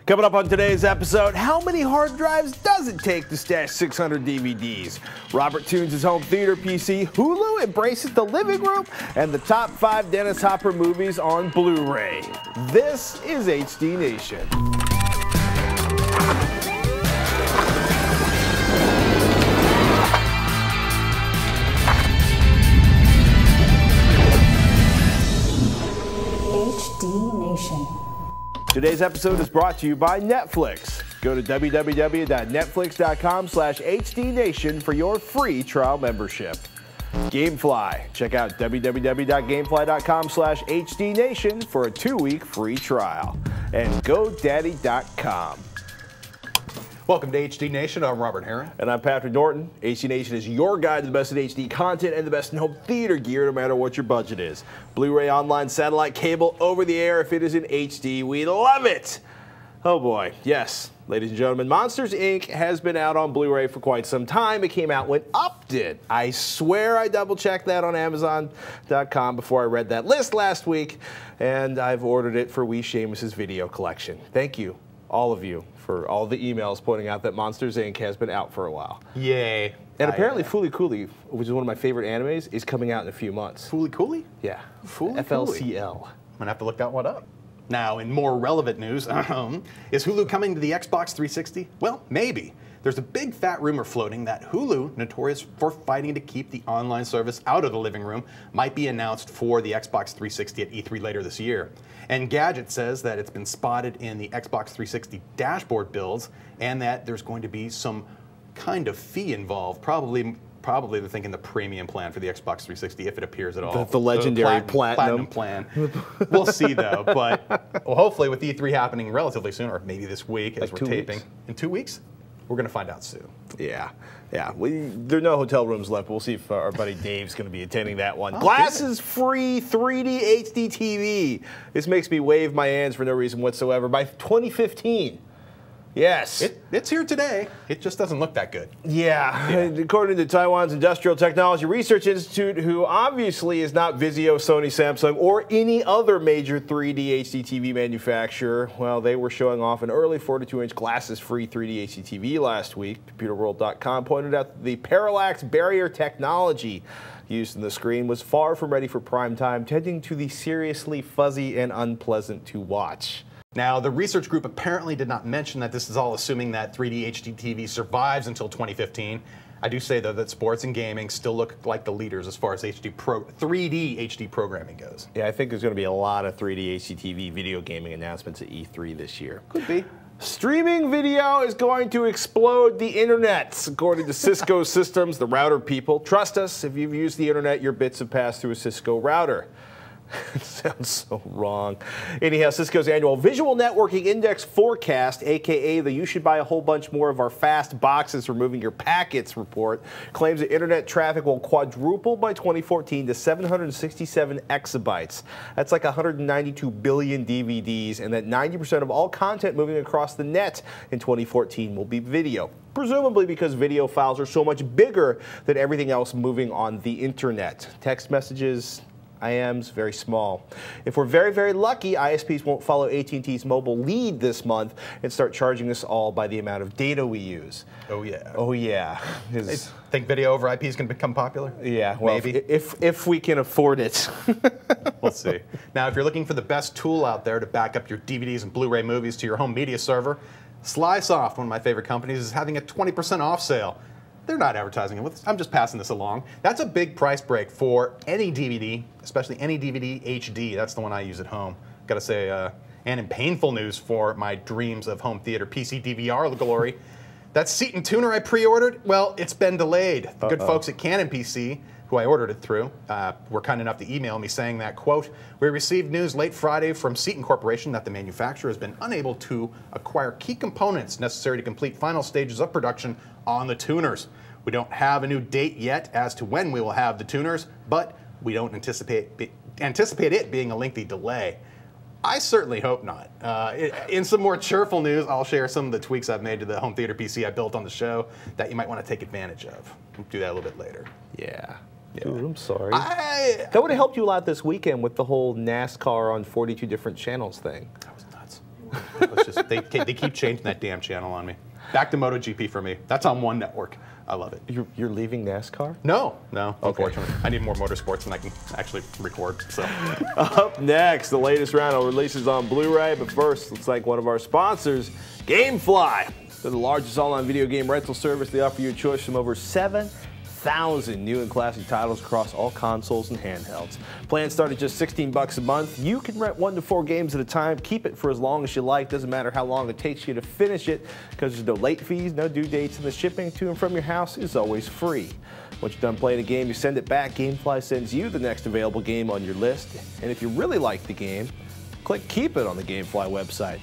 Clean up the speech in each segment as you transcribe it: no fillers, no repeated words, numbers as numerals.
Coming up on today's episode, how many hard drives does it take to stash 600 DVDs? Robert tunes his home theater PC, Hulu embraces the living room, and the top 5 Dennis Hopper movies on Blu-ray. This is HD Nation. HD Nation. Today's episode is brought to you by Netflix. Go to www.netflix.com/HDNation for your free trial membership. GameFly. Check out www.gamefly.com/HDNation for a 2-week free trial. And GoDaddy.com. Welcome to HD Nation. I'm Robert Herron. And I'm Patrick Norton. HD Nation is your guide to the best in HD content and the best in home theater gear, no matter what your budget is. Blu-ray, online, satellite, cable, over the air, if it is in HD, we love it. Oh boy, yes, ladies and gentlemen, Monsters, Inc. has been out on Blu-ray for quite some time. It came out when Up did. I swear I double-checked that on Amazon.com before I read that list last week, and I've ordered it for Wee Seamus's video collection. Thank you, all of you, for all the emails pointing out that Monsters, Inc. has been out for a while. Yay. And apparently Fooly Cooley, which is one of my favorite animes, is coming out in a few months. Fooly Cooley? Yeah. Fooly FLCL. I'm going to have to look that one up. Now, in more relevant news, is Hulu coming to the Xbox 360? Well, maybe. There's a big fat rumor floating that Hulu, notorious for fighting to keep the online service out of the living room, might be announced for the Xbox 360 at E3 later this year. And Gadget says that it's been spotted in the Xbox 360 dashboard builds and that there's going to be some kind of fee involved, probably they're thinking the premium plan for the Xbox 360 if it appears at all. The legendary platinum plan. We'll see though, but well, hopefully with E3 happening relatively soon, or maybe this week as like we're 2 taping. weeks. In 2 weeks? We're going to find out soon. Yeah, yeah. There are no hotel rooms left. We'll see if our buddy Dave's going to be attending that one. Oh, Glasses-free 3D HD TV. This makes me wave my hands for no reason whatsoever. By 2015. Yes. It's here today. It just doesn't look that good. Yeah. According to Taiwan's Industrial Technology Research Institute, who obviously is not Vizio, Sony, Samsung, or any other major 3D HD TV manufacturer, well, they were showing off an early 42-inch glasses-free 3D HD TV last week. ComputerWorld.com pointed out that the parallax barrier technology used in the screen was far from ready for prime time, tending to the seriously fuzzy and unpleasant to watch. Now, the research group apparently did not mention that this is all assuming that 3D HD TV survives until 2015. I do say, though, that sports and gaming still look like the leaders as far as 3D HD programming goes. Yeah, I think there's going to be a lot of 3D HD TV video gaming announcements at E3 this year. Could be. Streaming video is going to explode the internet, according to Cisco Systems, the router people. Trust us, if you've used the internet, your bits have passed through a Cisco router. It sounds so wrong. Anyhow, Cisco's annual Visual Networking Index Forecast, aka the "you should buy a whole bunch more of our fast boxes for moving your packets" report, claims that internet traffic will quadruple by 2014 to 767 exabytes. That's like 192 billion DVDs, and that 90% of all content moving across the net in 2014 will be video. Presumably because video files are so much bigger than everything else moving on the internet. Text messages, IMs, very small. If we're very, very lucky, ISPs won't follow AT&T's mobile lead this month and start charging us all by the amount of data we use. Oh, yeah. Oh, yeah. Think video over IP is going to become popular? Yeah, well, maybe. If we can afford it. We'll see. Now, if you're looking for the best tool out there to back up your DVDs and Blu-ray movies to your home media server, Slysoft, one of my favorite companies, is having a 20% off sale. They're not advertising it with us. I'm just passing this along. That's a big price break for any DVD, especially AnyDVD HD. That's the one I use at home. Got to say, and in painful news for my dreams of home theater PC DVR glory, that Seton tuner I pre-ordered, well, it's been delayed. The good folks at Canon PC, who I ordered it through, were kind enough to email me saying that, quote, "We received news late Friday from Seton Corporation that the manufacturer has been unable to acquire key components necessary to complete final stages of production on the tuners. We don't have a new date yet as to when we will have the tuners, but we don't anticipate it being a lengthy delay." I certainly hope not. In some more cheerful news, I'll share some of the tweaks I've made to the home theater PC I built on the show that you might want to take advantage of. We'll do that a little bit later. Yeah. Dude, I'm sorry. That would have helped you a lot this weekend with the whole NASCAR on 42 different channels thing. That was nuts. It was just, they keep changing that damn channel on me. Back to MotoGP for me. That's on one network. I love it. You're leaving NASCAR? No, okay. Unfortunately. I need more motorsports than I can actually record. So. Up next, the latest round of releases on Blu-ray. But first, let's thank one of our sponsors, GameFly. They're the largest online video game rental service. They offer you a choice from over 7,000 new and classic titles across all consoles and handhelds. Plans start at just $16 a month. You can rent 1 to 4 games at a time. Keep it for as long as you like. Doesn't matter how long it takes you to finish it, because there's no late fees, no due dates, and the shipping to and from your house is always free. Once you're done playing a game, you send it back. GameFly sends you the next available game on your list. And if you really like the game, click Keep It on the GameFly website.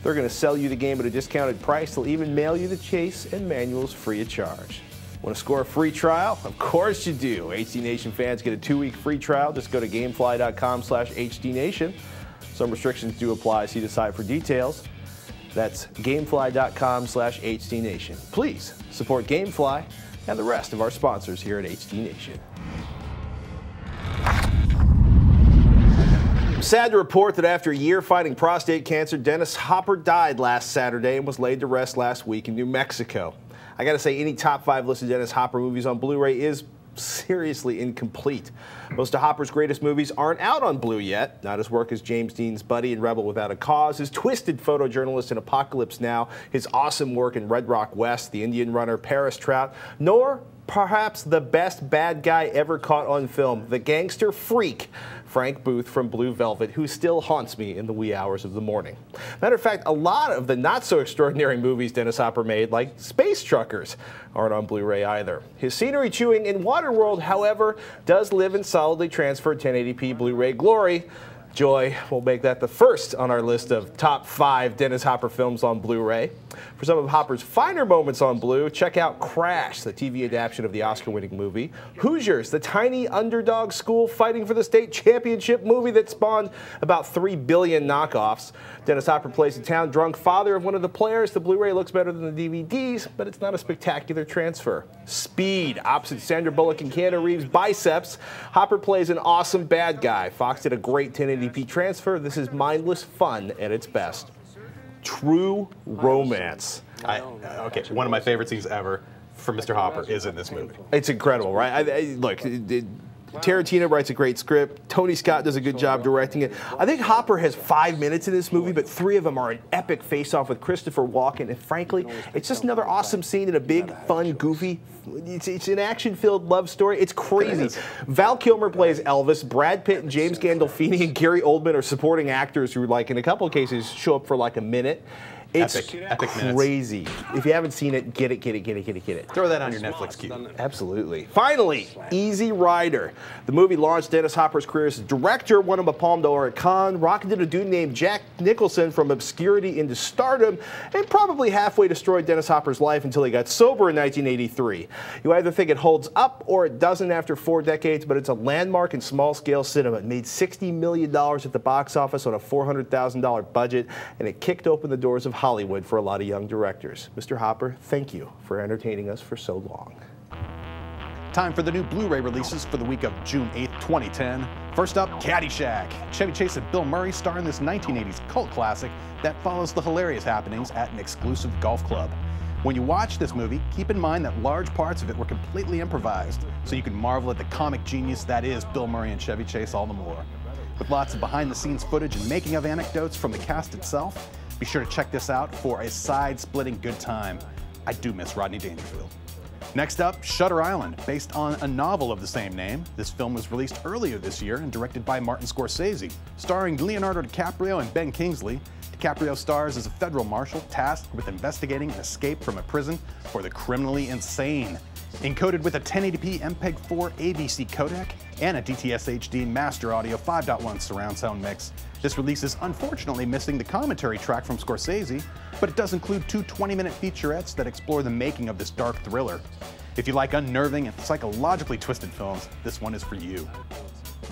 They're going to sell you the game at a discounted price. They'll even mail you the chase and manuals free of charge. Want to score a free trial? Of course you do. HD Nation fans get a 2-week free trial. Just go to gamefly.com/HDNation. Some restrictions do apply, so you decide for details. That's gamefly.com/HDNation. Please support GameFly and the rest of our sponsors here at HD Nation. Sad to report that after a year fighting prostate cancer, Dennis Hopper died last Saturday and was laid to rest last week in New Mexico. I gotta say, any top 5 listed Dennis Hopper movies on Blu-ray is seriously incomplete. Most of Hopper's greatest movies aren't out on Blu yet. Not his work as James Dean's buddy in Rebel Without a Cause, his twisted photojournalist in Apocalypse Now, his awesome work in Red Rock West, The Indian Runner, Paris Trout, nor perhaps the best bad guy ever caught on film, the gangster freak, Frank Booth from Blue Velvet, who still haunts me in the wee hours of the morning. Matter of fact, a lot of the not-so-extraordinary movies Dennis Hopper made, like Space Truckers, aren't on Blu-ray either. His scenery-chewing in Waterworld, however, does live in solidly transferred 1080p Blu-ray glory. Joy will make that the first on our list of top 5 Dennis Hopper films on Blu-ray. For some of Hopper's finer moments on Blu, check out Crash, the TV adaptation of the Oscar-winning movie. Hoosiers, the tiny underdog school fighting for the state championship movie that spawned about 3 billion knockoffs. Dennis Hopper plays the town-drunk father of one of the players. The Blu-ray looks better than the DVDs, but it's not a spectacular transfer. Speed, opposite Sandra Bullock and Keanu Reeves' Biceps, Hopper plays an awesome bad guy. Fox did a great 1080p transfer. This is mindless fun at its best. True Romance. Okay, one of my favorite scenes ever for Mr. Hopper is in this movie. It's incredible, right? Look, Tarantino writes a great script. Tony Scott does a good job directing it. I think Hopper has 5 minutes in this movie, but 3 of them are an epic face-off with Christopher Walken. And frankly, it's just another awesome scene in a big, fun, goofy, it's an action-filled love story. It's crazy. Val Kilmer plays Elvis. Brad Pitt and James Gandolfini and Gary Oldman are supporting actors who, like, in a couple of cases, show up for like a minute. It's epic crazy. minutes. If you haven't seen it, get it. Throw that on your Netflix queue. Absolutely. Finally, Easy Rider. The movie launched Dennis Hopper's career as a director, won him a Palme d'Or at Cannes, rocketed a dude named Jack Nicholson from obscurity into stardom, and probably halfway destroyed Dennis Hopper's life until he got sober in 1983. You either think it holds up or it doesn't after 4 decades, but it's a landmark in small-scale cinema. It made $60 million at the box office on a $400,000 budget, and it kicked open the doors of Hollywood for a lot of young directors. Mr. Hopper, thank you for entertaining us for so long. Time for the new Blu-ray releases for the week of June 8th, 2010. First up, Caddyshack. Chevy Chase and Bill Murray star in this 1980s cult classic that follows the hilarious happenings at an exclusive golf club. When you watch this movie, keep in mind that large parts of it were completely improvised, so you can marvel at the comic genius that is Bill Murray and Chevy Chase all the more. With lots of behind-the-scenes footage and making-of anecdotes from the cast itself, be sure to check this out for a side-splitting good time. I do miss Rodney Dangerfield. Next up, Shutter Island, based on a novel of the same name. This film was released earlier this year and directed by Martin Scorsese. Starring Leonardo DiCaprio and Ben Kingsley, DiCaprio stars as a federal marshal tasked with investigating an escape from a prison for the criminally insane. Encoded with a 1080p MPEG-4 ABC codec and a DTS HD Master Audio 5.1 surround sound mix. This release is unfortunately missing the commentary track from Scorsese, but it does include 2 20-minute featurettes that explore the making of this dark thriller. If you like unnerving and psychologically twisted films, this one is for you.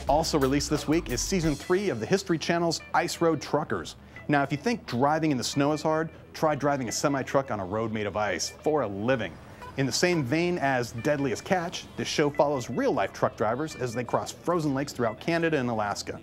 Also released this week is Season 3 of the History Channel's Ice Road Truckers. Now, if you think driving in the snow is hard, try driving a semi-truck on a road made of ice for a living. In the same vein as Deadliest Catch, this show follows real-life truck drivers as they cross frozen lakes throughout Canada and Alaska.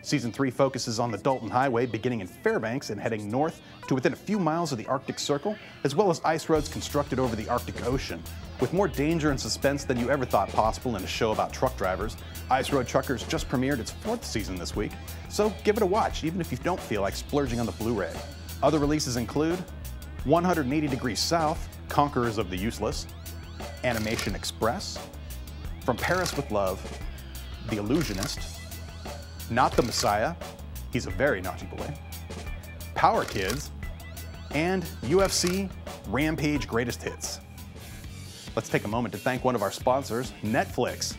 Season 3 focuses on the Dalton Highway beginning in Fairbanks and heading north to within a few miles of the Arctic Circle, as well as ice roads constructed over the Arctic Ocean. With more danger and suspense than you ever thought possible in a show about truck drivers, Ice Road Truckers just premiered its 4th season this week, so give it a watch even if you don't feel like splurging on the Blu-ray. Other releases include 180 Degrees South, Conquerors of the Useless, Animation Express, From Paris with Love, The Illusionist, Not the Messiah, he's a very naughty boy, Power Kids, and UFC Rampage Greatest Hits. Let's take a moment to thank one of our sponsors, Netflix.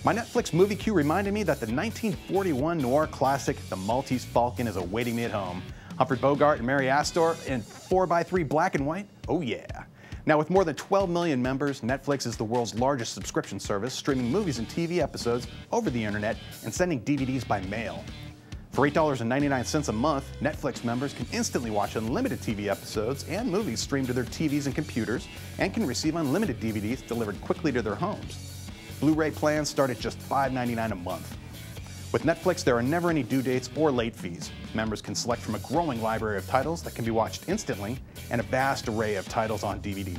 My Netflix movie queue reminded me that the 1941 noir classic, The Maltese Falcon, is awaiting me at home. Humphrey Bogart and Mary Astor in 4:3 black and white? Oh yeah. Now with more than 12 million members, Netflix is the world's largest subscription service, streaming movies and TV episodes over the internet and sending DVDs by mail. For $8.99 a month, Netflix members can instantly watch unlimited TV episodes and movies streamed to their TVs and computers, and can receive unlimited DVDs delivered quickly to their homes. Blu-ray plans start at just $5.99 a month. With Netflix, there are never any due dates or late fees. Members can select from a growing library of titles that can be watched instantly, and a vast array of titles on DVD.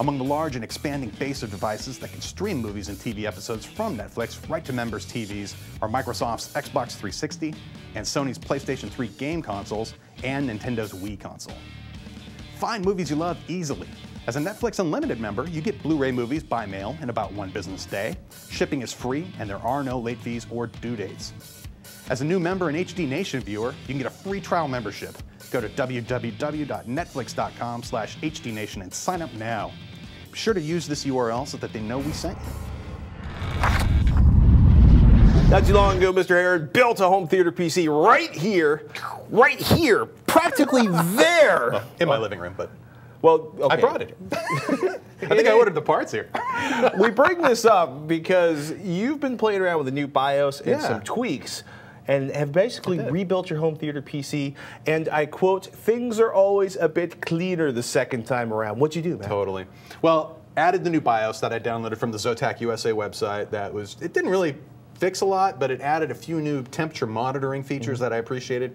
Among the large and expanding base of devices that can stream movies and TV episodes from Netflix right to members' TVs are Microsoft's Xbox 360 and Sony's PlayStation 3 game consoles and Nintendo's Wii console. Find movies you love easily. As a Netflix Unlimited member, you get Blu-ray movies by mail in about 1 business day. Shipping is free, and there are no late fees or due dates. As a new member and HD Nation viewer, you can get a free trial membership. Go to www.netflix.com/HDNation and sign up now. Be sure to use this URL so that they know we sent you. Not too long ago, Mr. Herod built a home theater PC right here, practically there. In my living room, but well, okay. I brought it. I think I ordered the parts here. We bring this up because you've been playing around with a new BIOS and some tweaks, and have basically rebuilt your home theater PC. And I quote, "Things are always a bit cleaner the second time around." What'd you do, man? Totally. Well, added the new BIOS that I downloaded from the Zotac USA website. It didn't really fix a lot, but it added a few new temperature monitoring features that I appreciated.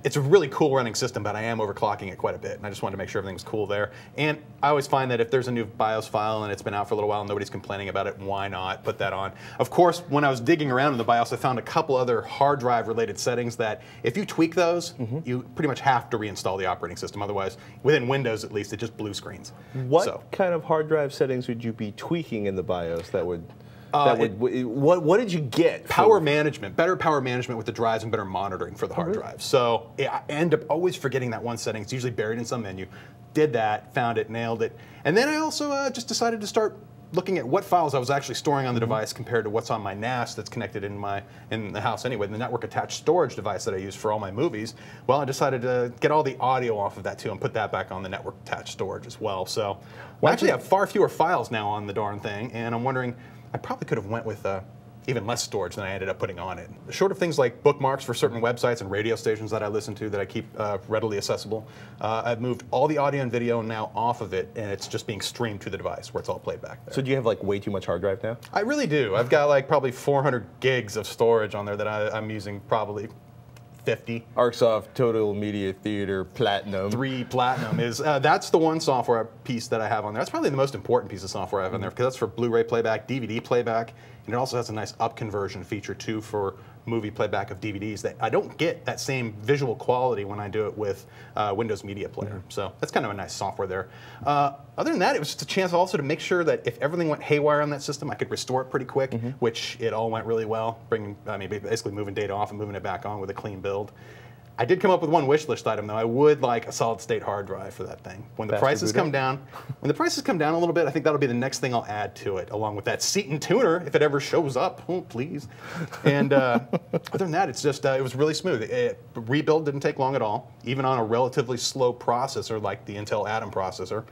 It's a really cool running system, but I am overclocking it quite a bit, and I just wanted to make sure everything was cool there. And I always find that if there's a new BIOS file and it's been out for a little while and nobody's complaining about it, why not put that on? Of course, when I was digging around in the BIOS, I found a couple other hard drive related settings that if you tweak those, you pretty much have to reinstall the operating system. Otherwise, within Windows at least, it just blue screens. What kind of hard drive settings would you be tweaking in the BIOS that would... what did you get? Power management, better power management with the drives and better monitoring for the hard drives. So I end up always forgetting that one setting. It's usually buried in some menu. Did that, found it, nailed it. And then I also just decided to start looking at what files I was actually storing on the device compared to what's on my NAS that's connected in the house anyway, the network attached storage device that I use for all my movies. Well, I decided to get all the audio off of that too and put that back on the network attached storage as well. So I actually have far fewer files now on the darn thing, and I'm wondering, I probably could have went with even less storage than I ended up putting on it. Short of things like bookmarks for certain websites and radio stations that I listen to that I keep readily accessible, I've moved all the audio and video now off of it, and it's just being streamed to the device where it's all played back there. So do you have like way too much hard drive now? I really do. I've got like probably 400 gigs of storage on there that I'm using probably 50. Arcsoft Total Media Theater Platinum. 3 Platinum is, that's the one software piece that I have on there. That's probably the most important piece of software I have on there, because that's for Blu-ray playback, DVD playback, and it also has a nice up conversion feature too for movie playback of DVDs that I don't get that same visual quality when I do it with Windows Media Player. So that's kind of a nice software there. Other than that, it was just a chance also to make sure that if everything went haywire on that system, I could restore it pretty quick, which it all went really well. Basically moving data off and moving it back on with a clean build. I did come up with one wish list item though. I would like a solid state hard drive for that thing. When the prices come down, a little bit, I think that'll be the next thing I'll add to it, along with that seat and tuner if it ever shows up. Oh, please. And other than that, it's just it was really smooth. Rebuild didn't take long at all, even on a relatively slow processor like the Intel Atom processor.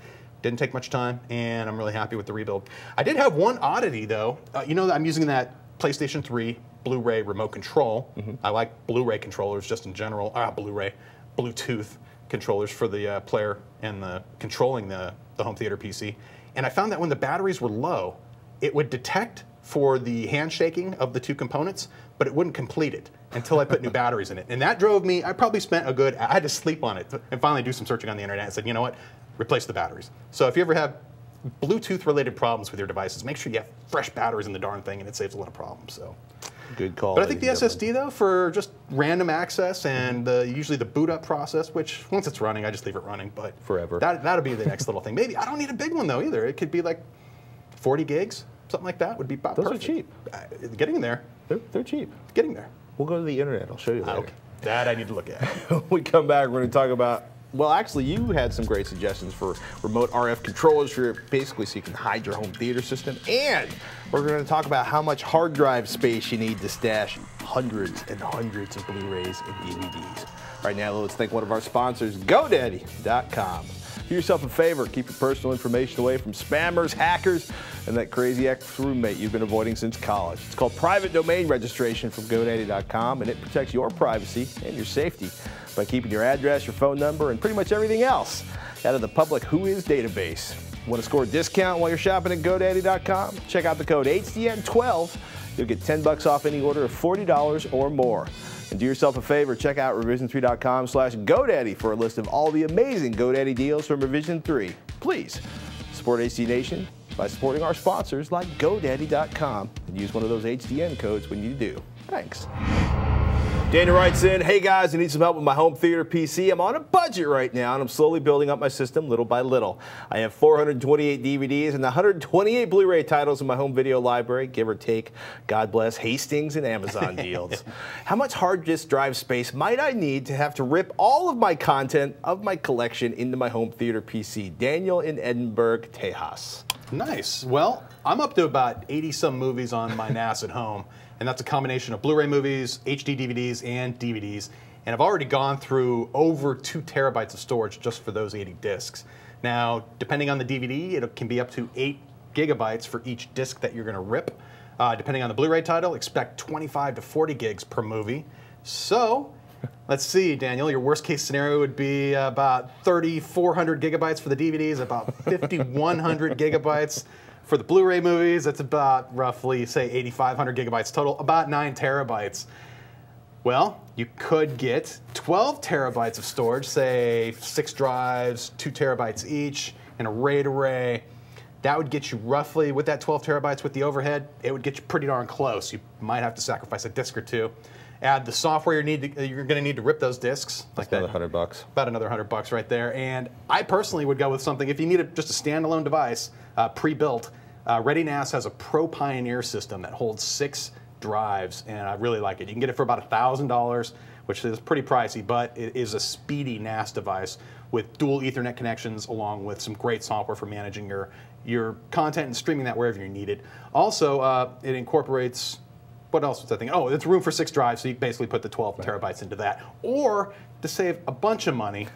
Didn't take much time, and I'm really happy with the rebuild. I did have one oddity though. You know that I'm using that PlayStation 3 Blu-ray remote control. I like Blu-ray controllers just in general. Bluetooth controllers for the player and controlling the home theater PC. And I found that when the batteries were low, it would detect for the handshaking of the two components, but it wouldn't complete it until I put new batteries in it. And that drove me, I probably spent I had to sleep on it and finally do some searching on the internet and said, you know what, replace the batteries. So if you ever have Bluetooth-related problems with your devices, make sure you have fresh batteries in the darn thing, and it saves a lot of problems. So, good call. But I think the SSD, though, for just random access and usually the boot-up process, which once it's running, I just leave it running. But forever. That'll be the next little thing. Maybe I don't need a big one, though, either. It could be like 40 gigs, something like that would be about perfect. Those are cheap. Getting there. They're cheap. Getting there. We'll go to the internet. I'll show you later. Okay. That I need to look at. When we come back, we're going to talk about, well, actually, you had some great suggestions for remote RF controllers for basically so you can hide your home theater system. And we're going to talk about how much hard drive space you need to stash hundreds and hundreds of Blu-rays and DVDs. Right now, let's thank one of our sponsors, GoDaddy.com. Do yourself a favor, keep your personal information away from spammers, hackers, and that crazy ex-roommate you've been avoiding since college. It's called private domain registration from GoDaddy.com, and it protects your privacy and your safety by keeping your address, your phone number, and pretty much everything else out of the public Whois database. Want to score a discount while you're shopping at GoDaddy.com? Check out the code HDN12. You'll get $10 off any order of $40 or more. And do yourself a favor, check out revision3.com/GoDaddy for a list of all the amazing GoDaddy deals from Revision 3. Please support HD Nation by supporting our sponsors like GoDaddy.com and use one of those HDN codes when you do. Thanks. Daniel writes in, hey guys, I need some help with my home theater PC. I'm on a budget right now, and I'm slowly building up my system little by little. I have 428 DVDs and 128 Blu-ray titles in my home video library, give or take, God bless, Hastings and Amazon deals. How much hard disk drive space might I need to have to rip all of my content of my collection into my home theater PC? Daniel in Edinburgh, Tejas. Nice. Well, I'm up to about 80-some movies on my NAS at home. And that's a combination of Blu-ray movies, HD DVDs, and DVDs. And I've already gone through over 2 terabytes of storage just for those 80 discs. Now, depending on the DVD, it can be up to 8 gigabytes for each disc that you're going to rip. Depending on the Blu-ray title, expect 25 to 40 gigs per movie. So, let's see, Daniel, your worst case scenario would be about 3,400 gigabytes for the DVDs, about 5,100 gigabytes for the Blu-ray movies. That's about roughly, say, 8,500 gigabytes total, about 9 terabytes. Well, you could get 12 terabytes of storage, say 6 drives, 2 terabytes each, and a RAID array. That would get you roughly, with that 12 terabytes with the overhead, it would get you pretty darn close. You might have to sacrifice a disk or two. Add the software you're going to need to rip those discs. Like that, another $100. About another $100 right there. And I personally would go with something, if you need just a standalone device, pre-built, ReadyNAS has a Pro Pioneer system that holds 6 drives, and I really like it. You can get it for about $1,000, which is pretty pricey, but it is a speedy NAS device with dual Ethernet connections, along with some great software for managing your content and streaming that wherever you need it. Also, it incorporates, what else was I thinking? Oh, it's room for 6 drives, so you basically put the 12 terabytes into that. Or, to save a bunch of money,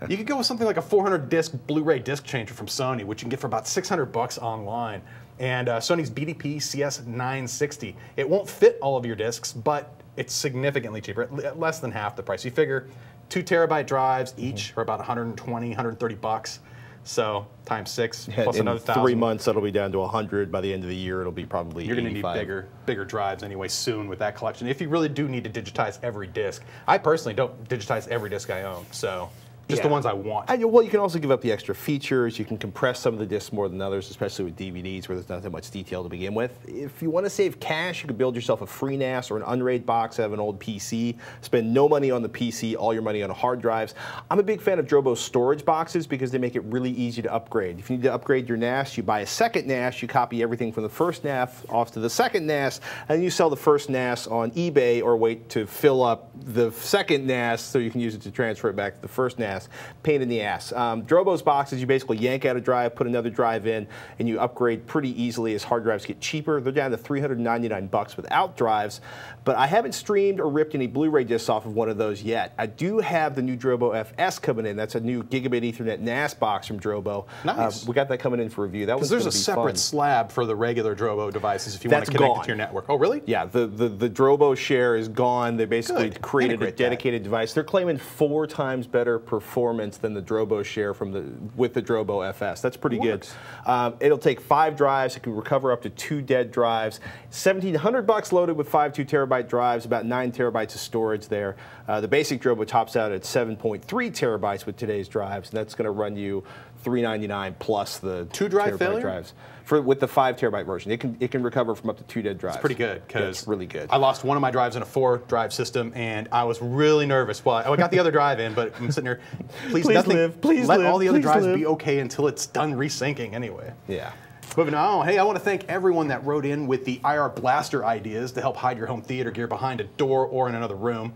you could go with something like a 400-disc Blu-ray disc changer from Sony, which you can get for about $600 online. And Sony's BDP CS960. It won't fit all of your discs, but it's significantly cheaper, less than half the price. You figure 2 terabyte drives each are about 120, 130 bucks. So times 6 plus another 1,000. In 3 months, that'll be down to 100. By the end of the year, it'll be probably You're going to need bigger drives anyway soon with that collection. If you really do need to digitize every disc. I personally don't digitize every disc I own, so just the ones I want. Well, you can also give up the extra features. You can compress some of the discs more than others, especially with DVDs where there's not that much detail to begin with. If you want to save cash, you can build yourself a free NAS or an unraid box out of an old PC. Spend no money on the PC, all your money on hard drives. I'm a big fan of Drobo's storage boxes because they make it really easy to upgrade. If you need to upgrade your NAS, you buy a second NAS, you copy everything from the first NAS off to the second NAS, and you sell the first NAS on eBay or wait to fill up the second NAS so you can use it to transfer it back to the first NAS. Pain in the ass. Drobo's boxes, you basically yank out a drive, put another drive in, and you upgrade pretty easily as hard drives get cheaper. They're down to $399 without drives, but I haven't streamed or ripped any Blu-ray discs off of one of those yet. I do have the new Drobo FS coming in. That's a new gigabit Ethernet NAS box from Drobo. Nice. We got that coming in for review. That was there's a separate slab for the regular Drobo devices if you want to connect it to your network. Oh, really? Yeah, the Drobo share is gone. They basically created a dedicated device. They're claiming 4 times better performance performance than the Drobo share with the Drobo FS. That's pretty good. Works. It'll take 5 drives. It can recover up to 2 dead drives. $1,700 loaded with 5 2-terabyte drives, about 9 terabytes of storage there. The basic Drobo tops out at 7.3 terabytes with today's drives, and that's going to run you $399 plus the 2-drive failure drives. With the 5 terabyte version, it can recover from up to 2 dead drives. It's pretty good because it's really good. I lost one of my drives in a 4-drive system, and I was really nervous. Well, I got the other drive in, but I'm sitting here. Please let all the other drives be okay until it's done resyncing anyway. Yeah. Moving on. Hey, I want to thank everyone that wrote in with the IR blaster ideas to help hide your home theater gear behind a door or in another room.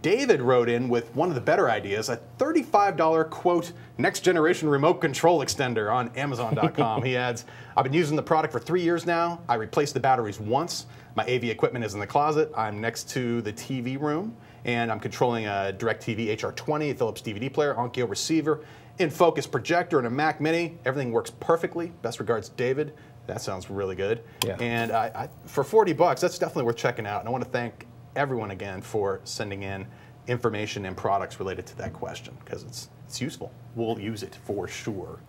David wrote in with one of the better ideas, a $35, quote, next generation remote control extender on Amazon.com. He adds, I've been using the product for 3 years now. I replaced the batteries once. My AV equipment is in the closet. I'm next to the TV room, and I'm controlling a DirecTV HR20, a Philips DVD player, Onkyo receiver, in-focus projector, and a Mac Mini. Everything works perfectly. Best regards, David. That sounds really good. Yeah. And for $40, that's definitely worth checking out. And I want to thank everyone again for sending in information and products related to that question, because it's useful. We'll use it for sure.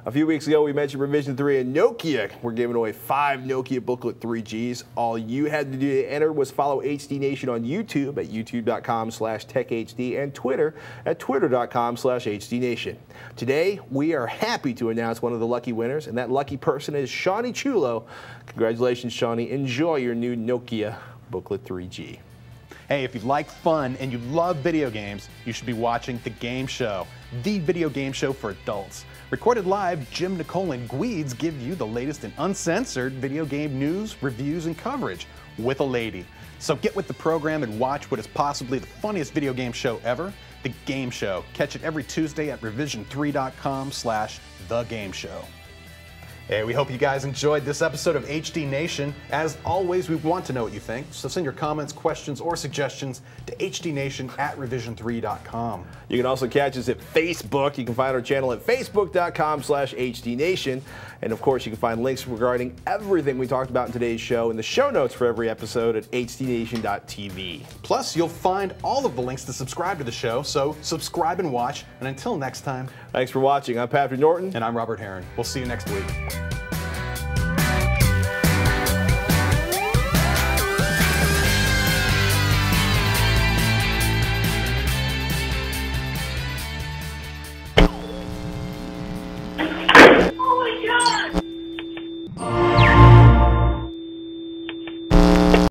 A few weeks ago, we mentioned Revision 3 and Nokia. We're giving away 5 Nokia Booklet 3Gs. All you had to do to enter was follow HD Nation on YouTube at youtube.com/techhd and Twitter at twitter.com/HDNation. Today, we are happy to announce one of the lucky winners, and that lucky person is Shawnee Chulo. Congratulations, Shawnee. Enjoy your new Nokia Booklet 3G. Hey, if you like fun and you love video games, you should be watching The Game Show, the video game show for adults. Recorded live, Jim, Nicole, and Gweeds give you the latest and uncensored video game news, reviews, and coverage with a lady. So get with the program and watch what is possibly the funniest video game show ever, The Game Show. Catch it every Tuesday at revision3.com/thegameshow. Hey, we hope you guys enjoyed this episode of HD Nation. As always, we want to know what you think, so send your comments, questions, or suggestions to hdnation@revision3.com. You can also catch us at Facebook. You can find our channel at facebook.com/HDNation. And of course, you can find links regarding everything we talked about in today's show in the show notes for every episode at hdnation.tv. Plus, you'll find all of the links to subscribe to the show, so subscribe and watch. And until next time, thanks for watching. I'm Patrick Norton. And I'm Robert Heron. We'll see you next week.